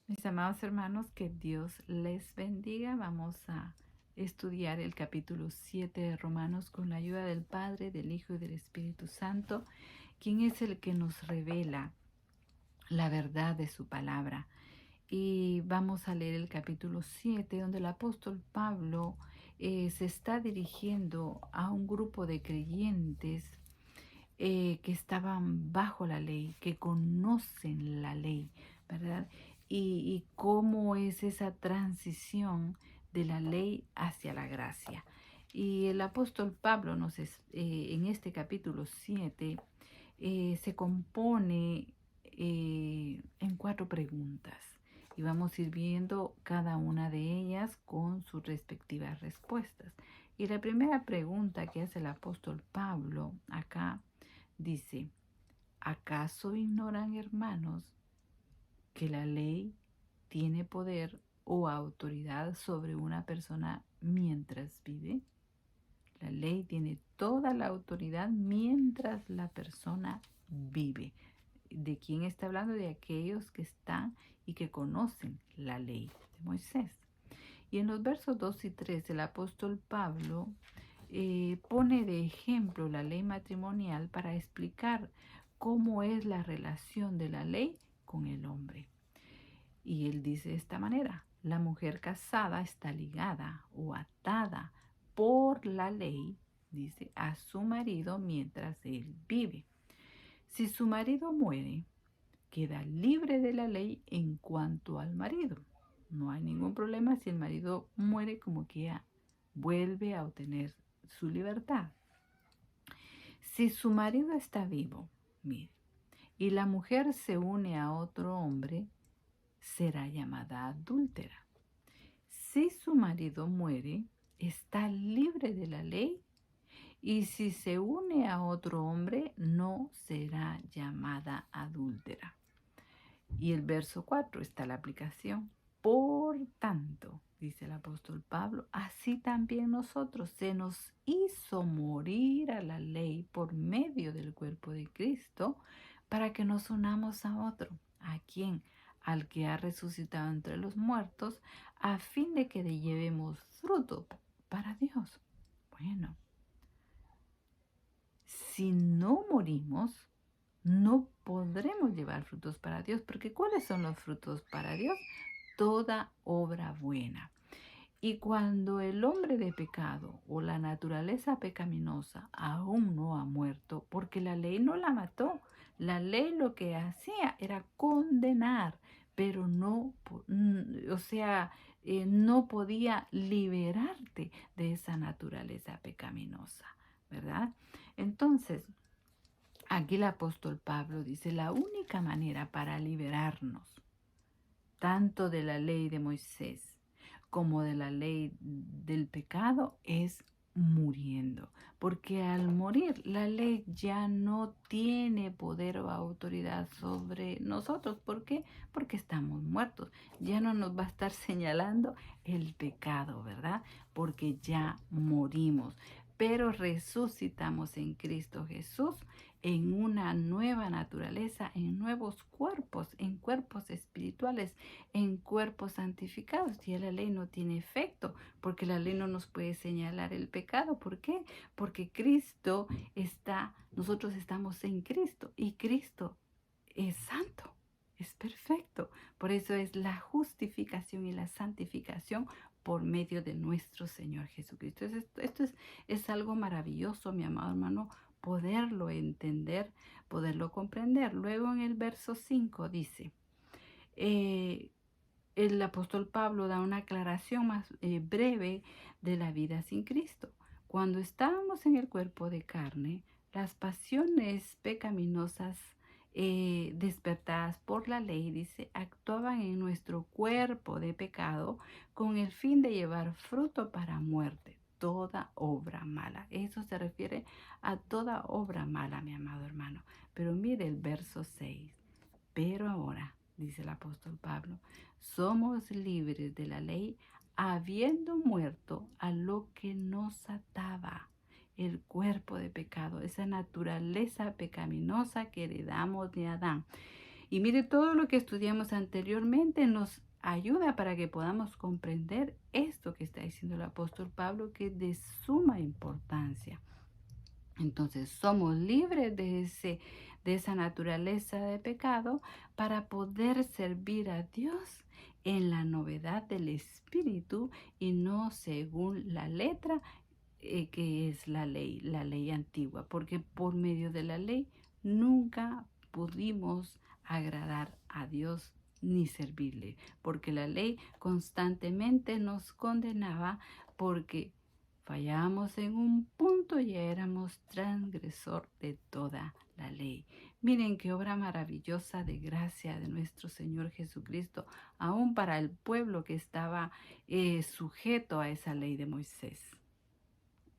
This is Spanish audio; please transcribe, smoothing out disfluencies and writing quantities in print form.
Mis amados hermanos, que Dios les bendiga. Vamos a estudiar el capítulo 7 de Romanos con la ayuda del Padre, del Hijo y del Espíritu Santo, quien es el que nos revela la verdad de su palabra. Y vamos a leer el capítulo 7, donde el apóstol Pablo se está dirigiendo a un grupo de creyentes que estaban bajo la ley, que conocen la ley, ¿verdad? Y cómo es esa transición de la ley hacia la gracia. Y el apóstol Pablo en este capítulo 7 se compone en 4 preguntas. Y vamos a ir viendo cada una de ellas con sus respectivas respuestas. Y la primera pregunta que hace el apóstol Pablo acá dice: ¿acaso ignoran, hermanos, que la ley tiene poder o autoridad sobre una persona mientras vive? La ley tiene toda la autoridad mientras la persona vive. ¿De quién está hablando? De aquellos que están y que conocen la ley de Moisés. Y en los versos 2 y 3 el apóstol Pablo pone de ejemplo la ley matrimonial para explicar cómo es la relación de la ley con el hombre. Y él dice de esta manera: la mujer casada está ligada o atada por la ley, dice, a su marido mientras él vive. Si su marido muere, queda libre de la ley en cuanto al marido. No hay ningún problema si el marido muere, como que ya vuelve a obtener su libertad. Si su marido está vivo, mire, y la mujer se une a otro hombre, será llamada adúltera. Si su marido muere, está libre de la ley, y si se une a otro hombre, no será llamada adúltera. Y el verso 4 está la aplicación. Por tanto, dice el apóstol Pablo, así también nosotros se nos hizo morir a la ley por medio del cuerpo de Cristo, para que nos unamos a otro. ¿A quién? Al que ha resucitado entre los muertos, a fin de que le llevemos fruto para Dios. Bueno, si no morimos, no podremos llevar frutos para Dios, porque ¿cuáles son los frutos para Dios? Toda obra buena. Y cuando el hombre de pecado o la naturaleza pecaminosa aún no ha muerto, porque la ley no la mató, la ley lo que hacía era condenar, pero no, no podía liberarte de esa naturaleza pecaminosa, ¿verdad? Entonces, aquí el apóstol Pablo dice: la única manera para liberarnos tanto de la ley de Moisés como de la ley del pecado es muriendo, porque al morir la ley ya no tiene poder o autoridad sobre nosotros. ¿Por qué? Porque estamos muertos. Ya no nos va a estar señalando el pecado, ¿verdad? Porque ya morimos, pero resucitamos en Cristo Jesús en una nueva naturaleza, en nuevos cuerpos, en cuerpos espirituales, en cuerpos santificados. Y la ley no tiene efecto, porque la ley no nos puede señalar el pecado. ¿Por qué? Porque nosotros estamos en Cristo, y Cristo es santo, es perfecto. Por eso es la justificación y la santificación por medio de nuestro Señor Jesucristo. Esto es algo maravilloso, mi amado hermano, poderlo entender, poderlo comprender. Luego en el verso 5 dice, eh, el apóstol Pablo da una aclaración más breve de la vida sin Cristo. Cuando estábamos en el cuerpo de carne, las pasiones pecaminosas despertadas por la ley, dice, actuaban en nuestro cuerpo de pecado con el fin de llevar fruto para muerte. Toda obra mala. Eso se refiere a toda obra mala, mi amado hermano. Pero mire el verso 6. Pero ahora, dice el apóstol Pablo, somos libres de la ley, habiendo muerto a lo que nos ataba, el cuerpo de pecado, esa naturaleza pecaminosa que heredamos de Adán. Y mire, todo lo que estudiamos anteriormente nos ayuda para que podamos comprender esto que está diciendo el apóstol Pablo, que es de suma importancia. Entonces somos libres de esa naturaleza de pecado para poder servir a Dios en la novedad del Espíritu y no según la letra, que es la ley antigua, porque por medio de la ley nunca pudimos agradar a Dios ni servirle, porque la ley constantemente nos condenaba porque fallábamos en un punto y éramos transgresor de toda la ley. Miren qué obra maravillosa de gracia de nuestro Señor Jesucristo, aún para el pueblo que estaba sujeto a esa ley de Moisés.